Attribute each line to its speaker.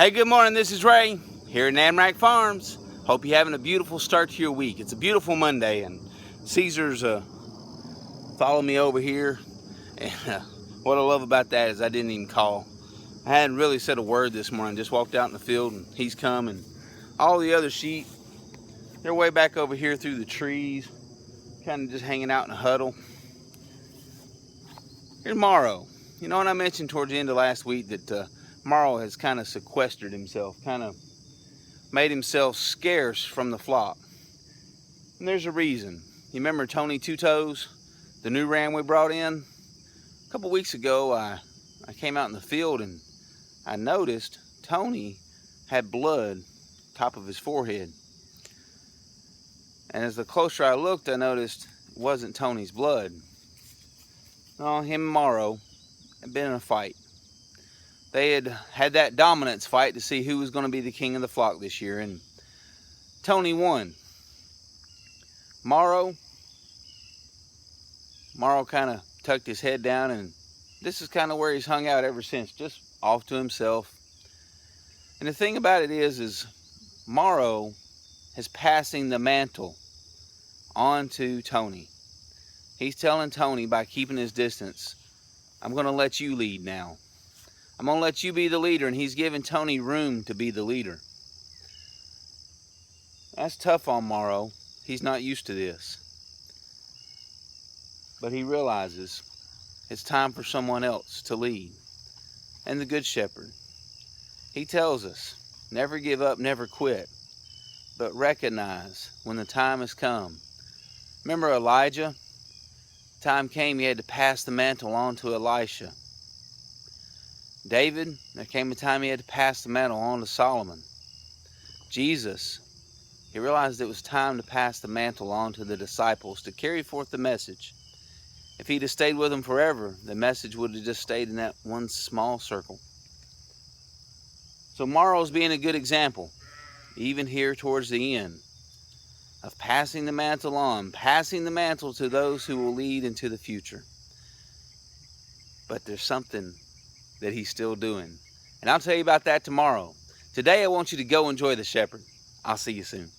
Speaker 1: Hey, good morning. This is Ray here at Namrack Farms. Hope you're having a beautiful start to your week. It's a beautiful Monday, and Caesar's followed me over here. And what I love about that is I didn't even call. I hadn't really said a word this morning. Just walked out in the field, and he's come, and all the other sheep, they're way back over here through the trees, kind of just hanging out in a huddle. Here's Morrow. You know what I mentioned towards the end of last week that Morrow has kind of sequestered himself, kind of made himself scarce from the flock. And there's a reason. You remember Tony Two Toes, the new ram we brought in? A couple weeks ago, I came out in the field and I noticed Tony had blood top of his forehead. And as the closer I looked, I noticed it wasn't Tony's blood. No, him and Morrow had been in a fight. They had that dominance fight to see who was going to be the king of the flock this year, and Tony won. Morrow kind of tucked his head down, and this is kind of where he's hung out ever since, just off to himself. And the thing about it is Morrow is passing the mantle on to Tony. He's telling Tony, by keeping his distance, I'm going to let you lead now. I'm going to let you be the leader, and he's giving Tony room to be the leader. That's tough on Morrow. He's not used to this. But he realizes it's time for someone else to lead. And the Good Shepherd, he tells us, never give up, never quit, but recognize when the time has come. Remember Elijah? Time came, he had to pass the mantle on to Elisha. David, there came a time he had to pass the mantle on to Solomon. Jesus, he realized it was time to pass the mantle on to the disciples to carry forth the message. If he'd have stayed with them forever, the message would have just stayed in that one small circle. So Morrow's being a good example, even here towards the end, of passing the mantle on, passing the mantle to those who will lead into the future. But there's something that he's still doing. And I'll tell you about that tomorrow. Today I want you to go enjoy the shepherd. I'll see you soon.